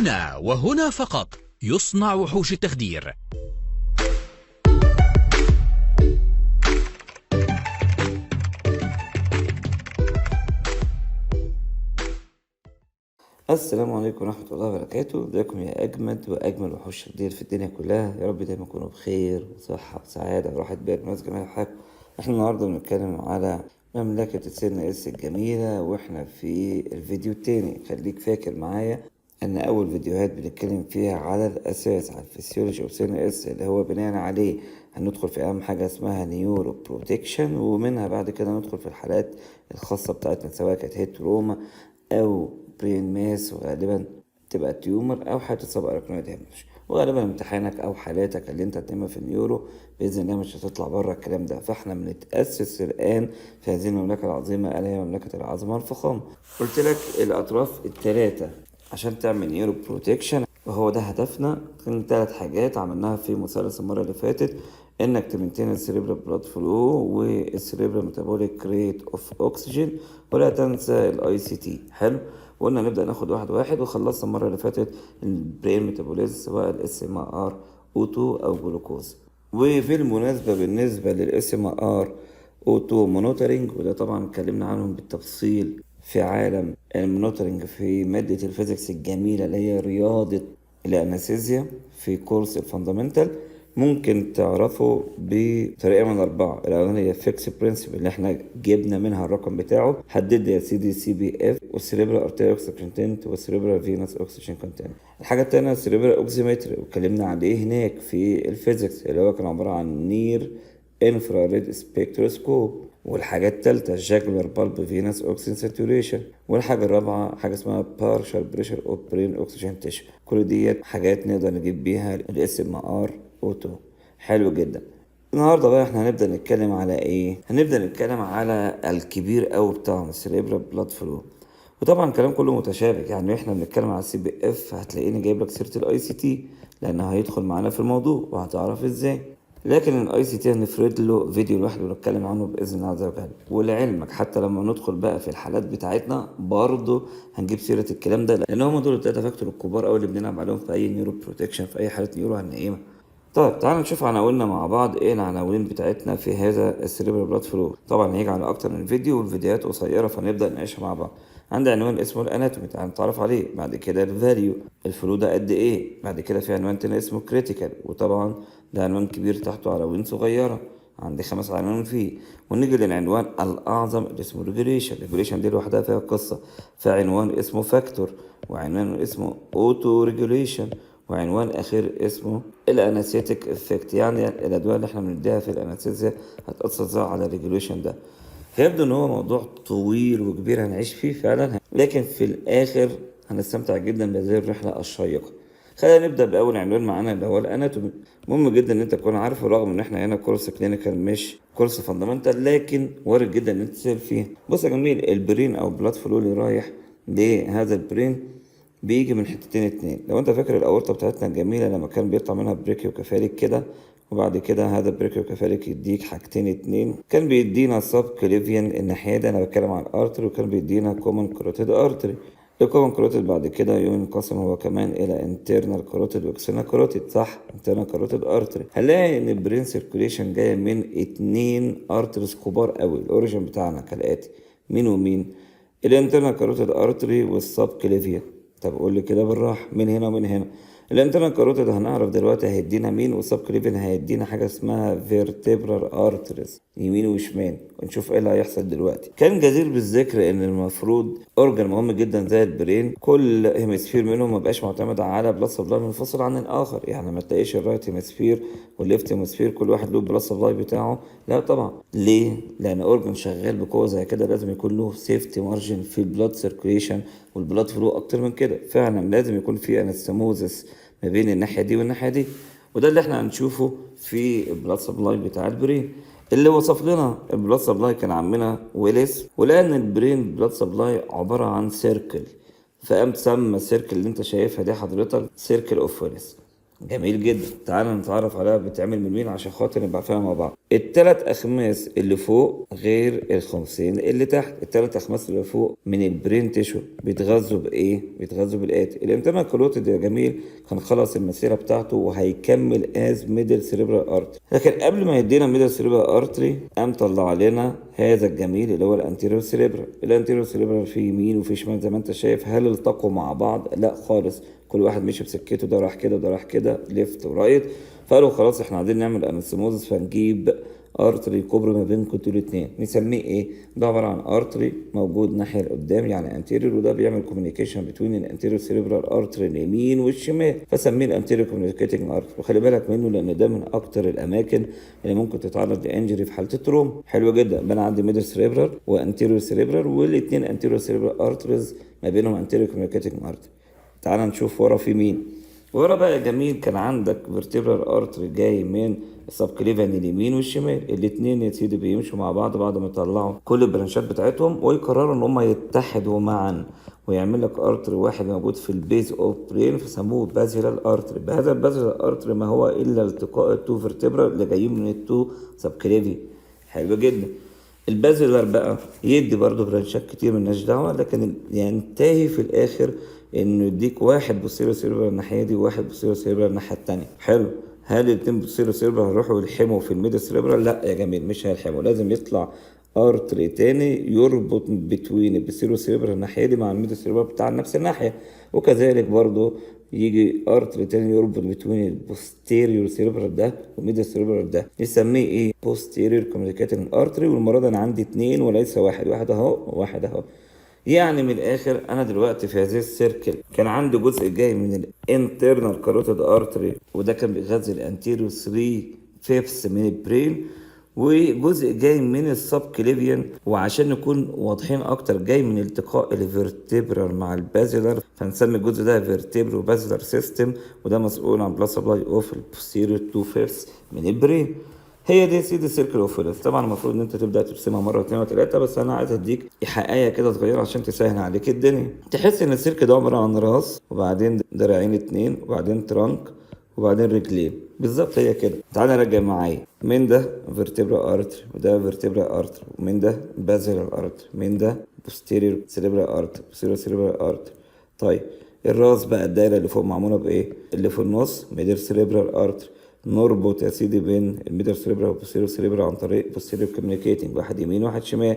هنا وهنا فقط يصنع وحوش التخدير. السلام عليكم ورحمة الله وبركاته. ازيكم يا أجمد وأجمل وحوش التخدير في الدنيا كلها؟ يا رب دايما تكونوا بخير وصحة وسعادة وراحة بال وناس جميع حاجة. احنا النهاردة بنتكلم على مملكة السن اس الجميلة، واحنا في الفيديو التاني. خليك فاكر معايا ان اول فيديوهات بنتكلم فيها على الاساس على الفسيولوجي وسن اس، اللي هو بناء عليه هندخل في اهم حاجة اسمها نيورو بروتكشن، ومنها بعد كده ندخل في الحالات الخاصة بتاعتنا سواء كانت هيد تروما او برين ماس، وغالبا تبقى تيومر او حالة سب اراكنويد هيموريدج. وغالبا امتحانك او حالاتك اللي انت هتنمى في النيورو باذن الله مش هتطلع بره الكلام ده. فاحنا بنتاسس الان في هذه المملكه العظيمه الا هي مملكه العظمه والفخامه. قلت لك الاطراف الثلاثه عشان تعمل نيورو بروتكشن، وهو ده هدفنا. كان 3 حاجات عملناها في مثلث المره اللي فاتت: انك تمنتين السيريبرال بلاد فلو، والسيريبرال ميتابوليك ريت اوف اوكسجين، ولا تنسى الاي سي تي. حلو. وقلنا نبدا ناخد واحد واحد، وخلصنا المره اللي فاتت البرين ميتابوليزم سواء الاس ام ار او2 او جلوكوز. وفي المناسبه بالنسبه للاس ام ار او2 مونوتورنج، وده طبعا اتكلمنا عنهم بالتفصيل في عالم المونوتورنج في ماده الفيزيكس الجميله اللي هي رياضه الانستيزيا في كورس الفاندامنتال. ممكن تعرفه بطريقه من 4. الاولانيه فيكس برنسبل اللي احنا جبنا منها الرقم بتاعه، حدد يا سيدي سي بي اف والسيريبرال ارتيريال اوكسجين كونتنت والسيريبرال فينوس اوكسجين كونتنت. الحاجه الثانيه السيريبرال اوكسيمتري، واتكلمنا عليه هناك في الفيزيكس اللي هو كان عباره عن نير انفراريد سبيكتروسكوب. والحاجة التالتة الجاكولار بالب فينوس اوكسجين ساتوريشن. والحاجة الرابعة حاجة اسمها بارشال بريشر اوف برين اوكسجين تيشن. كل ديت حاجات نقدر نجيب بيها الاس ام ار اوتو. حلو جدا. النهارده بقى احنا هنبدا نتكلم على ايه؟ هنبدا نتكلم على الكبير قوي بتاعهم السيريبرال بلاد فلو. وطبعا الكلام كله متشابك، يعني احنا بنتكلم على السي بي اف هتلاقيني جايب لك سيره الاي سي تي لانه هيدخل معانا في الموضوع وهتعرف ازاي. لكن الاي سي تي هنفرد له فيديو لوحده ونتكلم عنه باذن الله عز وجل. ولعلمك حتى لما ندخل بقى في الحالات بتاعتنا برضه هنجيب سيره الكلام ده، لان هم دول ال3 فاكتور الكبار قوي اللي بنلعب عليهم في اي نيورو بروتكشن، في اي حاله نيورو هنقيمها. طيب تعالوا نشوف عناويننا مع بعض. ايه العناوين بتاعتنا في هذا السيريبرال بلاد فلو؟ طبعا هيجي على اكتر من فيديو والفيديوهات قصيره فنبدا نعيشها مع بعض. عندي عنوان اسمه الاناتومي، تعالى نتعرف عليه. بعد كده الفاليو، الفلو ده قد ايه. بعد كده في عنوان تاني اسمه كريتيكال، وطبعا ده عنوان كبير تحته عناوين صغيره، عندي 5 عناوين فيه. ونيجي للعنوان الاعظم اللي اسمه ريجوليشن. ريجوليشن دي لوحدها فيها قصه. في عنوان اسمه فاكتور، وعنوان اسمه اوتو ريجوليشن، وعنوان اخير اسمه الانستيك افكت، يعني الادويه اللي احنا بنديها في الانستيزيا هتاثر ازاي على الريجوليشن ده. يبدو ان هو موضوع طويل وكبير هنعيش فيه فعلا، لكن في الاخر هنستمتع جدا بهذه الرحله الشيقه. خلينا نبدا باول عنوان معانا اللي هو الاناتومي. مهم جدا ان انت تكون عارفه، رغم ان احنا هنا كورس كلينيكال مش كورس فاندامنتال، لكن وارد جدا ان انت تسال فيه. بص يا جميل، البرين او بلاد فلو اللي رايح لهذا البرين بيجي من حتتين 2. لو انت فاكر الاورطه بتاعتنا الجميله لما كان بيطلع منها بريكيو كفاليك كده، وبعد كده هذا بريكيو كفاليك يديك حاجتين 2. كان بيدينا سب كليفيان الناحيه دي، انا بتكلم عن الارتري، وكان بيدينا كومن كروتيد ارتري. الكومن كروتيد بعد كده ينقسم هو كمان الى انترنال كروتيد واكسترنال كروتيد. صح، انترنال كروتيد ارتري. هنلاقي ان البرين سيركوليشن جايه من 2 ارتريز كبار قوي. الاوريجن بتاعنا كالاتي: مين ومين؟ الانترنال كاروتيد ارتري والسب كليفيان. طب قول لي كده بالراحه، من هنا ومن هنا. الانترنال كاروتيد هنعرف دلوقتي هيدينا مين، والسب كليفيان هيدينا حاجه اسمها فيرتبرال ارتريز يمين وشمال، ونشوف ايه اللي هيحصل دلوقتي. كان جدير بالذكر ان المفروض اورجان مهم جدا زي البرين كل هيمسفير منهم ما بقاش معتمد على بلاد سبلاي منفصل عن الاخر. يعني ما تلاقيش الرايت هيمسفير والليفت هيمسفير كل واحد له بلاد سبلاي بتاعه، لا طبعا. ليه؟ لان اورجان شغال بقوه زي كده لازم يكون له سيفتي مارجن في البلاد سيركيوليشن والبلاد فلو اكتر من كده. فعلا لازم يكون في انستموزس ما بين الناحيه دي والناحيه دي، وده اللي احنا هنشوفه في البلاد سبلاي بتاع البرين. اللي وصف لنا البلاد سبلاي كان عمنا ويلس، ولان البرين بلاد سبلاي عباره عن سيركل، فقام سمى السيركل اللي انت شايفها دي حضرتك سيركل اوف ويلس. جميل جدا. تعالى نتعرف عليها بتعمل من مين عشان خاطر نبقى فاهم مع بعض. التلات أخماس اللي فوق غير الخمسين اللي تحت. التلات أخماس اللي فوق من البرين تيشو بيتغذوا بإيه؟ بيتغذوا بالآتي: الانترنال كاروتيد يا جميل كان خلص المسيرة بتاعته وهيكمل از ميدل سيريبرال ارتري، لكن قبل ما يدينا ميدل سيريبرال ارتري قام طلع لنا هذا الجميل اللي هو الانتيريور سيريبرال. الانتيريور سيريبرال فيه يمين وفيه شمال زي ما انت شايف. هل التقوا مع بعض؟ لا خالص، كل واحد مشي بسكته، ده راح كده وده راح كده، ليفت ورايت. فقالوا خلاص احنا عايزين نعمل انستموزس، فنجيب ارتري كوبري ما بينكم انتوا الاتنين، نسميه ايه؟ ده عباره عن ارتري موجود ناحيه لقدام يعني انتيريور، وده بيعمل كوميونيكيشن بين الانتيريور سيريبرال ارتري اليمين والشمال، فسميه الانتيريور كوميونيكيتنج ارتري. وخلي بالك منه لان ده من اكتر الاماكن اللي ممكن تتعرض لانجري في حاله التروما. حلو جدا. انا عندي ميدل سيريبرال وانتيريور سيريبرال، والاثنين انتيريور سيريبرال ارتريز ما بينهم انتيريور كوميونيكيتنج ارتري. تعال نشوف ورا في مين. ورا بقى يا جميل كان عندك فيرتيبرال ارتري جاي من السبكليفيان اليمين والشمال، الاتنين يا سيدي بيمشوا مع بعض بعد ما يطلعوا كل البرانشات بتاعتهم ويقرروا ان هم يتحدوا معا ويعمل لك ارتري واحد موجود في البيز اوف برين، فسموه بازيلال ارتري. بهذا البازيلال ارتري ما هو الا التقاء التو فيرتيبرال اللي جايين من التو سبكليفي. حلو جدا. البازيلر بقى يدي برضو برانشات كتير ملناش دعوه، لكن ينتهي في الاخر انه يديك واحد بوستيريو سيربرال الناحيه دي وواحد بوستيريو سيربرال الناحيه التانيه. حلو. هل الاتنين بوستيريو سيربرال هيروحوا يلحموا في الميدل سيربرال؟ لا يا جميل، مش هيلحموا، لازم يطلع ارتري تاني يربط بتوين البوستيريو سيربرال الناحيه دي مع الميدل سيربرال بتاع نفس الناحيه، وكذلك برضو يجي ارتري تاني يربط بين البوستيريور سيربرال ده والميدل سيربرال ده، نسميه ايه؟ بوستيريور كوميونيكيتنج ارتري. والمره دي انا عندي اتنين وليس واحد، واحد اهو وواحد اهو. يعني من الاخر انا دلوقتي في هذه السيركل كان عندي جزء جاي من الانترنال كاروتيد ارتري، وده كان بيغذي الانتيريور 3 فيفث من البرين، وجزء جاي من السب كليفيان، وعشان نكون واضحين اكتر جاي من التقاء الفيرتبرال مع البازيلر، فنسمي الجزء ده فيرتبرو بازيلر سيستم، وده مسؤول عن بلس سبلاي اوف البوستيريور 2 فيفث من البرين. هي دي سيدي سيركل اوف فيلز. طبعا المفروض ان انت تبدا ترسمها مره واثنين وثلاثه، بس انا عايز اديك ايحائيه كده صغيره عشان تسهل عليك الدنيا. تحس ان السيركل ده عباره عن راس وبعدين دراعين اتنين وبعدين ترانك وبعدين رجلين، بالظبط هي كده. تعالى نرجع معايا، من ده فيرتبرال ارتري وده فيرتبرال ارتري، ومن ده بازيلال ارتري، من ده بوستيريور سيريبرال ارتري، بوستيريور سيريبرال ارتري. طيب الراس بقى الدايره اللي فوق معموله بايه؟ اللي في النص ميدل سيريبرال ارتري، نربط يا سيدي بين الميدل سيريبرال والبوستيريور سيريبرال عن طريق بوستيريور كوميونيكيتنج، واحد يمين واحد شمال.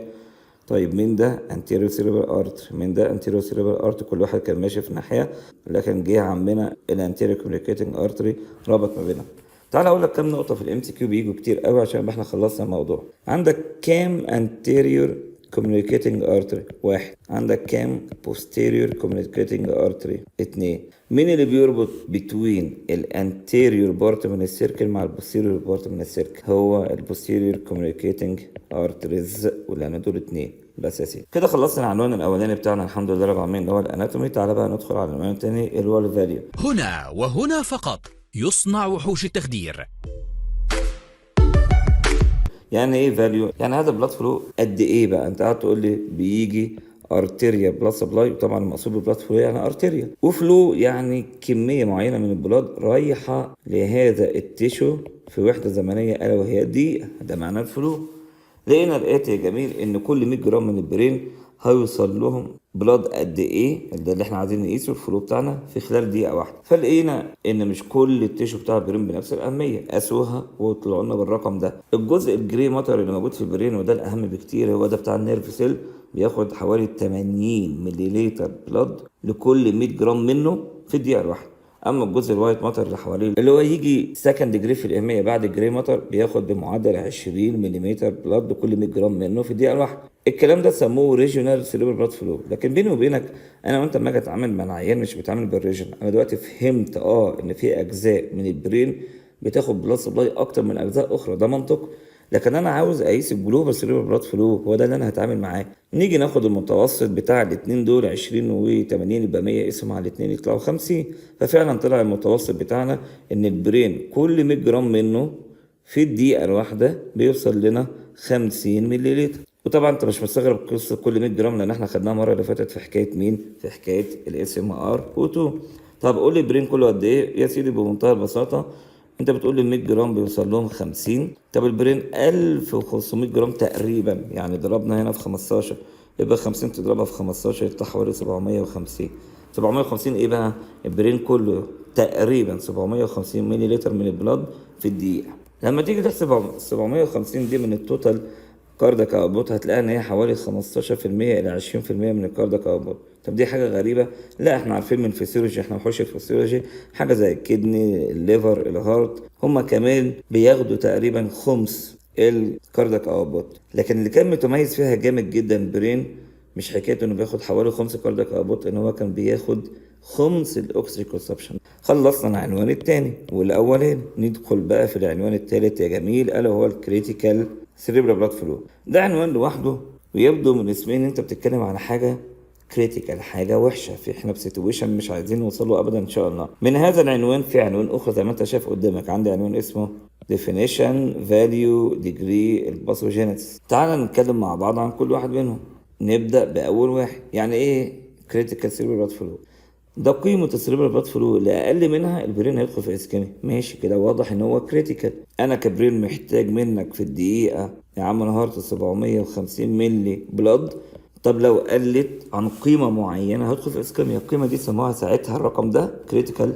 طيب من ده انتيريور سيريبرال ارتري، من ده انتيريور سيريبرال ارتري، كل واحد كان ماشي في ناحيه، لكن جه عمنا الانتيريور كوميونيكيتنج ارتري ربط ما بينهم. تعال اقول لك كام نقطه في الام سي كيو بيجوا كتير قوي عشان احنا خلصنا الموضوع. عندك كام انتيريور communicating artery؟ واحد. عندك كام posterior communicating artery؟ اتنين. مين اللي بيربط between الانتيريور بارت من السيركل مع البوستيريور بارت من السيركل؟ هو البوستيريور communicating arteries، ولأن دول اتنين بس يا سيدي. كده خلصنا العنوان الاولاني بتاعنا الحمد لله رب العالمين اللي هو الاناتومي. تعالى بقى ندخل على العنوان التاني اللي هو الفاليو. هنا وهنا فقط يصنع وحوش التخدير. يعني ايه فاليو؟ يعني هذا بلاد فلو قد ايه بقى؟ انت قاعد تقول لي بيجي ارتيريا بلاد سبلاي، وطبعا المقصود بالبلاد فلو يعني ارتيريا، وفلو يعني كميه معينه من البلاد رايحه لهذا التيشو في وحده زمنيه الا وهي دقيقه، ده معنى الفلو. لقينا الاتي يا جميل ان كل 100 جرام من البرين هيوصل لهم بلاد قد ايه؟ ده اللي احنا عايزين نقيسه الفلو بتاعنا في خلال دقيقه واحده. فلقينا ان مش كل التيشو بتاع البرين بنفس الاهميه، قاسوها وطلعوا لنا بالرقم ده. الجزء الجري ماتر اللي موجود في البرين وده الاهم بكتير هو ده بتاع النيرف سيل، بياخد حوالي 80 مليلتر بلاد لكل 100 جرام منه في الدقيقه الواحده. اما الجزء الوايت ماتر اللي حواليه اللي هو يجي سكند ديجري في الاهميه بعد الجري ماتر بياخد بمعدل 20 ملم بلاد لكل 100 جرام منه في الدقيقه الواحده. الكلام ده سموه ريجونال سيريبرال بلاد فلو. لكن بيني وبينك انا وانت لما اجي اتعامل مع العيان مش بتعامل بالريجن. انا دلوقتي فهمت ان في اجزاء من البرين بتاخد بلاد سبلاي اكتر من اجزاء اخرى، ده منطق. لكن انا عاوز اقيس الجلوبال سيريبرال بلاد فلو، هو ده اللي انا هتعامل معاه. نيجي ناخد المتوسط بتاع الاثنين دول 20 و80 يبقى 100 اقسم على الاثنين يطلعوا 50. ففعلا طلع المتوسط بتاعنا ان البرين كل 100 جرام منه في الدقيقه الواحده بيوصل لنا 50 مللتر. وطبعا انت مش مستغرب قصه كل 100 جرام لان احنا خدناها المره اللي فاتت في حكايه مين؟ في حكايه الاس ام ار او 2. طب قول لي البرين كله قد ايه؟ يا سيدي بمنتهى البساطه انت بتقول لي 100 جرام بيوصل لهم 50. طب البرين 1500 جرام تقريبا، يعني ضربنا هنا في 15 يبقى 50 تضربها في 15 يطلع حوالي 750. 750 ايه بقى؟ البرين كله تقريبا 750 ملي لتر من البلاد في الدقيقة. لما تيجي تحسب 750 دي من التوتال كاردياك اوتبوت هتلاقي ان هي حوالي 15% الى 20% من الكاردياك اوتبوت. طب دي حاجه غريبه؟ لا، احنا عارفين من الفسيولوجي، احنا وحوش الفسيولوجي، حاجه زي الكدني، الليفر، الهارت، هما كمان بياخدوا تقريبا خمس الكاردياك اوتبوت. لكن اللي كان متميز فيها جامد جدا برين، مش حكايه انه بياخد حوالي خمس كاردياك اوتبوت، ان هو كان بياخد خمس الاكسجين كونسبشن. خلصنا العنوان التاني والاولاني، ندخل بقى في العنوان التالت يا جميل، الا هو الكريتيكال سيريبرال بلاد فلو. ده عنوان لوحده، ويبدو من اسمين انت بتتكلم على حاجه كريتيكال، حاجه وحشه، في احنا بسيتويشن مش عايزين نوصله ابدا ان شاء الله. من هذا العنوان في عنوان اخرى زي ما انت شايف قدامك، عندي عنوان اسمه definition value degree الباثوجينيسيس. تعال نتكلم مع بعض عن كل واحد منهم. نبدا باول واحد، يعني ايه كريتيكال سيريبرال بلاد فلو؟ ده قيمة السيريبرال بلاد فلو اللي أقل منها البرين هيدخل في اسكيميا. ماشي كده، واضح إن هو كريتيكال. أنا كبرين محتاج منك في الدقيقة يا عم نهارت 750 ملي بلاد. طب لو قلت عن قيمة معينة هدخل في اسكيميا. القيمة دي سموها ساعتها الرقم ده كريتيكال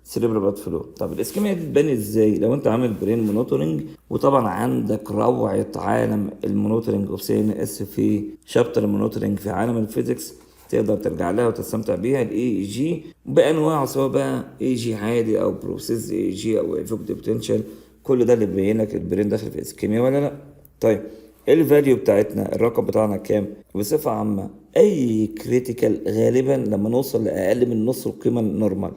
سيريبرال بلاد فلو. طب الاسكيميا دي تبان ازاي؟ لو انت عامل برين مونوتورنج، وطبعا عندك روعة عالم المونوتورنج اوف سي ان اس في شابتر المونوتورنج في عالم الفيزيكس، تقدر ترجع لها وتستمتع بيها. الاي اي جي بانواعه، سواء بقى اي جي عادي او بروسيس اي جي او ايفوكت بوتنشال، كل ده اللي بيبين لك البرين داخل في اسكيميا ولا لا. طيب الفاليو بتاعتنا، الرقم بتاعنا كام؟ بصفه عامه اي كريتيكال غالبا لما نوصل لاقل من نص القيمه النورمال.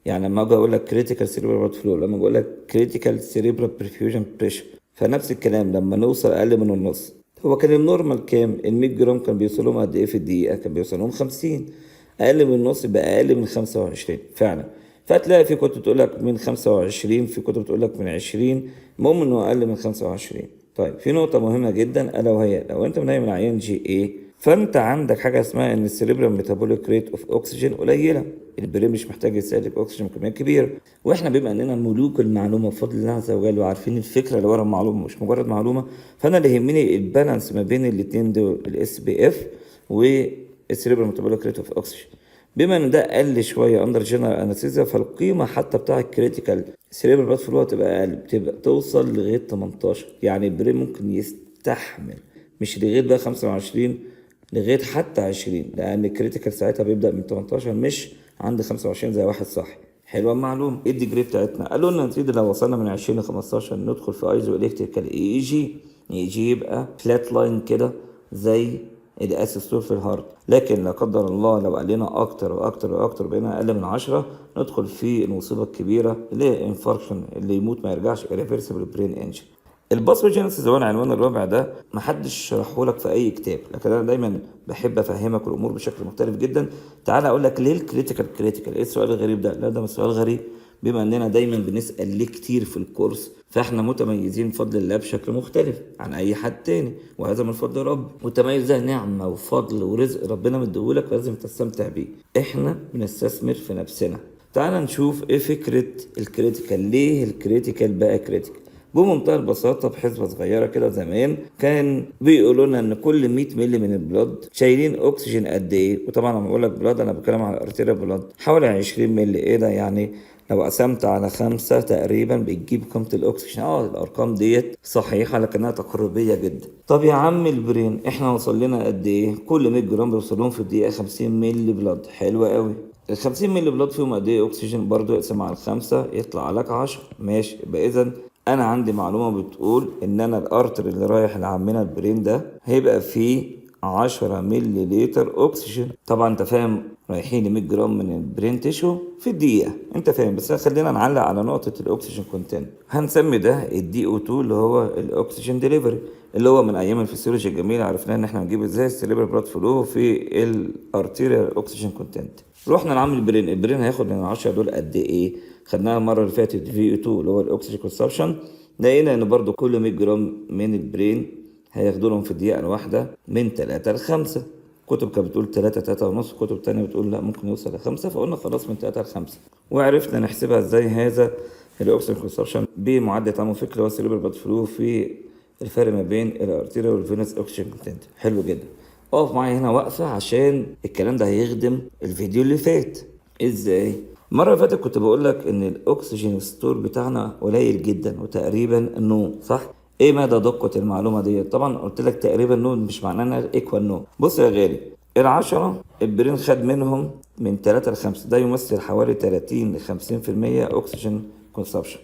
يعني لما اجي اقول لك كريتيكال سيريبرال بلاد فلو، لما اقول لك كريتيكال سيريبرال برفيوجن بريشر، فنفس الكلام لما نوصل اقل من النص. هو كان النورمال كام؟ ال 100 جرام كان بيوصلهم قد ايه في الدقيقه؟ كان بيوصلهم 50. اقل من النص يبقى اقل من 25 فعلا. فتلاقي في كتب تقول لك من 25، في كتب تقول لك من 20، المهم انه اقل من 25. طيب في نقطه مهمه جدا، الا وهي لو انت منيم العيان جي ايه، فانت عندك حاجه اسمها ان السيريبرال ميتابوليك ريت اوف اوكسجين قليله، البرين مش محتاج يستهلك اكسجين بكميات كبيره. واحنا بما اننا ملوك المعلومه بفضل الله عز وجل، وعارفين الفكره اللي ورا المعلومه مش مجرد معلومه، فانا اللي يهمني البالانس ما بين الاثنين دول، الاس بي اف والسيريبرال ميتابوليك ريت اوف اوكسجين. بما ان ده قل شويه اندر جنرال انستيزيا، فالقيمه حتى بتاع الكريتيكال سيريبرال بلاد فلو هتبقى اقل، بتبقى توصل لغايه 18. يعني البرين ممكن يستحمل مش لغايه بقى 25، لغايه حتى 20، لان الكريتيكال ساعتها بيبدا من 18 مش عند 25 زي واحد صح. حلوه المعلومه. ايه الديجري بتاعتنا؟ قالوا لنا نبتدي لو وصلنا من 20 ل 15 ندخل في ايزو الكتريكال اي جي. اي جي يبقى فلات لاين كده زي الاسيستول في الهارت. لكن لا قدر الله لو قلنا اكتر واكتر واكتر، بقينا اقل من 10، ندخل في المصيبه الكبيره اللي هي انفاركشن، اللي يموت ما يرجعش، irreversible برين انجن. الباثوجينيسيس هو العنوان الرابع ده، محدش شرحه لك في اي كتاب، لكن انا دايما بحب افهمك الامور بشكل مختلف جدا. تعالى اقول لك ليه الكريتيكال كريتيكال. ايه السؤال الغريب ده؟ لا ده مش سؤال غريب، بما اننا دايما بنسال ليه كتير في الكورس، فاحنا متميزين بفضل الله بشكل مختلف عن اي حد تاني، وهذا من فضل رب. والتميز ده نعمه وفضل ورزق ربنا مديهولك، ولازم تستمتع بيه. احنا بنستثمر في نفسنا. تعالى نشوف ايه فكره الكريتيكال، ليه الكريتيكال بقى كريتيكال. بمنتهى البساطة، بحسبة صغيرة كده زمان كان بيقولوا لنا ان كل 100 مللي من البلاد شايلين اكسجين قد ايه. وطبعا لما بقول لك بلاد انا بتكلم على الارتيريا بلاد، حوالي 20 مللي. ايه ده يعني؟ لو قسمت على 5 تقريبا بتجيب قيمة الاكسجين. الارقام ديت صحيحة لكنها تقريبية جدا. طب يا عم البرين احنا وصل لنا قد ايه؟ كل 100 جرام بيوصل لهم في الدقيقة 50 مللي بلاد. حلوة قوي. ال 50 مللي بلاد فيهم قد ايه اكسجين؟ برضو اقسم على 5 يطلع لك 10. ماشي، يبقى اذا انا عندي معلومه بتقول ان انا الارتر اللي رايح لعمنا البرين ده هيبقى فيه 10 ملي لتر اكسجين. طبعا انت فاهم، رايحين ل 100 جرام من البرين تيشو في الدقيقه، انت فاهم. بس خلينا نعلق على نقطه الاكسجين كونتنت. هنسمي ده الدي او 2 اللي هو الاكسجين ديليفري، اللي هو من ايام الفسيولوجي الجميله عرفنا ان احنا هنجيب ازاي السيريبرال بلاد فلو في الارتيريال اكسجين كونتنت. رحنا نعمل البرين هياخد من 10 دول قد ايه؟ خدناها المره اللي فاتت في 2 اللي هو الاكسجين كونسبشن. لقينا ان برضو كل 100 جرام من البرين هياخدوا لهم في الدقيقه الواحده من 3 ل 5. كتب كانت بتقول 3 3 ونص، كتب تانية بتقول لا ممكن يوصل ل 5، فقلنا خلاص من 3 ل 5. وعرفنا نحسبها ازاي هذا الاكسجين كونسبشن بمعدل تعامل فكري هو السيريبرال بلاد فلو في الفرق ما بين الارتيريا والفينوس اوكسجين كونتنت. حلو جدا. اقف معايا هنا واقفه عشان الكلام ده هيخدم الفيديو اللي فات. ازاي؟ المره اللي فاتت كنت بقول لك ان الاكسجين ستور بتاعنا قليل جدا وتقريبا نو، صح؟ ايه مدى دقه المعلومه دي؟ طبعا قلت لك تقريبا نو مش معناه انها ايكوال نو. بص يا غالي، ال10 البرين خد منهم من 3 ل5، ده يمثل حوالي 30 ل 50% اكسجين كونسبشن،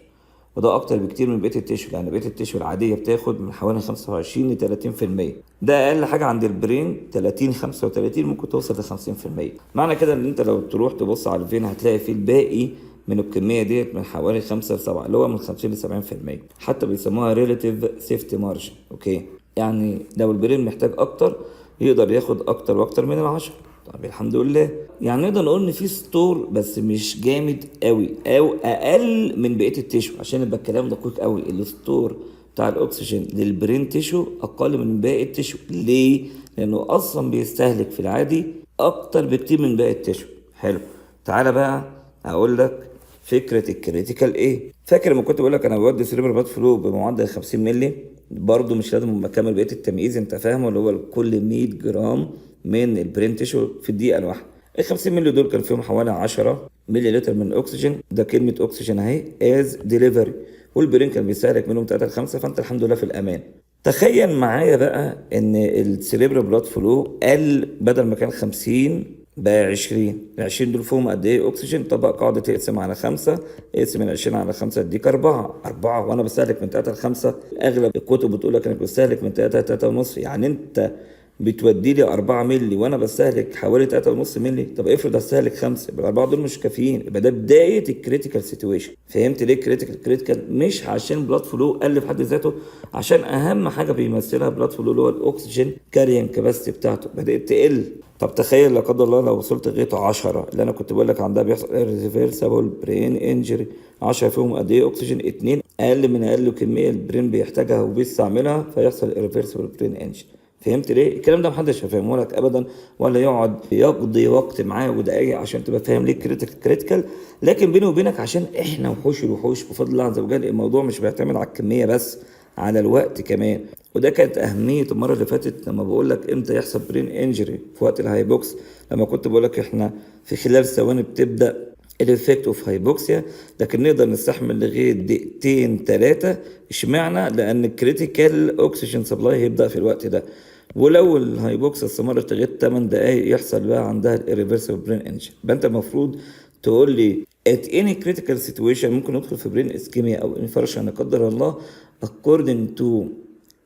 وده اكتر بكتير من بقيه التيشو. يعني بقيه التيشو العاديه بتاخد من حوالي 25 ل 30%، ده اقل حاجه عند البرين 30 35 ممكن توصل ل 50%. معنى كده ان انت لو تروح تبص على الفين هتلاقي فيه الباقي من الكميه ديت من حوالي 5 ل 7 اللي هو من 50 ل 70%، حتى بيسموها ريلاتيف سيفتي مارجن. اوكي، يعني لو البرين محتاج اكتر يقدر ياخد اكتر واكتر من ال10. طب الحمد لله، يعني نقدر نقول ان في ستور بس مش جامد قوي او اقل من بقيه التيشو، عشان يبقى الكلام دقيق قوي. الستور بتاع الاكسجين للبرين تيشو اقل من باقي التيشو. ليه؟ لانه اصلا بيستهلك في العادي اكتر بكتير من باقي التيشو. حلو، تعالى بقى اقول لك فكره الكريتيكال ايه. فاكر لما كنت بقول لك انا بودي سيريبرال بلاد فلو بمعدل 50 مللي؟ برضه مش لازم اكمل بقيه التمييز، انت فاهمه، اللي هو كل 100 جرام من البرين تيشو في الدقيقه الواحده. ال 50 مللي دول كان فيهم حوالي 10 مللي لتر من الاكسجين. ده كلمه اكسجين اهي از ديليفري، والبرين كان بيستهلك منهم 3 ل 5، فانت الحمد لله في الامان. تخيل معايا بقى ان السيريبرال بلاد فلو قل، بدل ما كان 50 بقى 20. ال 20 دول فيهم قد ايه اكسجين؟ طبق قاعده اقسم على 5، اقسم من 20 على 5 اديك 4 وانا بستهلك من 3 ل 5. اغلب الكتب بتقول لك انك بستهلك من 3 ل 3.5، يعني انت بتودي لي 4 مللي وانا بستهلك حوالي 3.5 مللي. طب افرض استهلك 5، يبقى ال4 دول مش كافيين، يبقى ده بدايه الكريتيكال سيتويشن. فهمت ليه كريتيكال؟ مش عشان بلاد فلو قل في حد ذاته، عشان اهم حاجه بيمثلها بلاد فلو اللي هو الاكسجين كاريان كاباسيتي بتاعته بدات تقل. طب تخيل لا قدر الله لو وصلت لغايه 10 اللي انا كنت بقول لك عندها بيحصل ريفيرسبل برين انجري، 10 فيهم قد ايه اكسجين؟ 2 اقل من اقل كميه البرين بيحتاجها وبيستعملها، فيحصل ريفيرسبل برين انجري. فهمت ليه؟ الكلام ده محدش هيفهمه لك ابدا، ولا يقعد يقضي وقت معاه ودقايق عشان تبقى فاهم ليه كريتيكال. لكن بيني وبينك عشان احنا وحوش الوحوش بفضل الله عز وجل، الموضوع مش بيعتمد على الكميه بس، على الوقت كمان. وده كانت اهميه المره اللي فاتت لما بقول لك امتى يحصل برين انجري في وقت الهايبوكس، لما كنت بقول لك احنا في خلال ثواني بتبدا الافكت اوف هايبوكسيا، لكن نقدر نستحمل لغايه دقيقتين 3. اشمعنى؟ لان الكريتيكال اوكسجين سبلاي هيبدا في الوقت ده. ولو الهايبوكسيا استمرت لغايه 8 دقائق يحصل بقى عندها الريفرسبل برين انجري. يبقى انت المفروض تقول لي at any critical situation ممكن ندخل في برين اسكيميا او انفاركشن لا قدر الله according to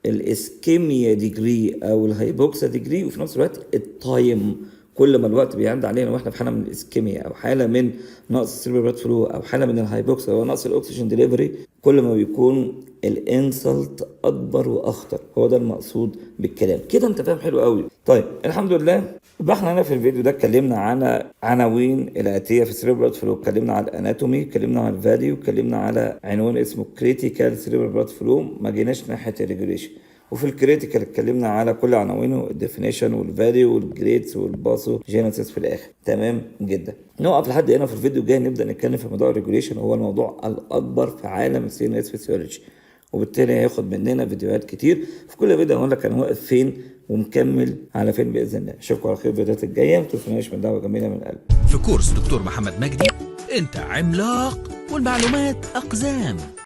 الاسكيميا ديجري او الهايبوكسيا ديجري، وفي نفس الوقت التايم. كل ما الوقت بيعدي علينا واحنا في حاله من الاسكيميا او حاله من نقص السيريبرال بلاد فلو او حاله من الهايبوكسيا او نقص الاكسجين ديليفري، كل ما بيكون الانسلت اكبر واخطر. هو ده المقصود بالكلام كده. انت فاهم؟ حلو قوي. طيب الحمد لله، يبقى احنا هنا في الفيديو ده اتكلمنا عن عناوين الاتيه في السيريبرال بلاد فلو. اتكلمنا على الاناتومي، اتكلمنا على الفاليو، اتكلمنا على عنوان اسمه كريتيكال سيريبرال بلاد فلو، ما جيناش ناحيه الريجوليشن. وفي الكريتيكال اتكلمنا على كل عناوينه، الديفينيشن والفاليو والجريدز والباثو جينيسيس في الاخر. تمام جدا. نقف لحد هنا. في الفيديو الجاي نبدا نتكلم في موضوع الريجوليشن، وهو الموضوع الاكبر في عالم السي ان اس فيسيولوجي، وبالتالي هياخد مننا فيديوهات كتير. في كل فيديو هقول لك انا واقف فين ومكمل على فين باذن الله. اشوفكم على خير في الفيديوهات الجايه. ما تنسوناش من دعوه جميله من القلب. في كورس دكتور محمد مجدي انت عملاق والمعلومات اقزام.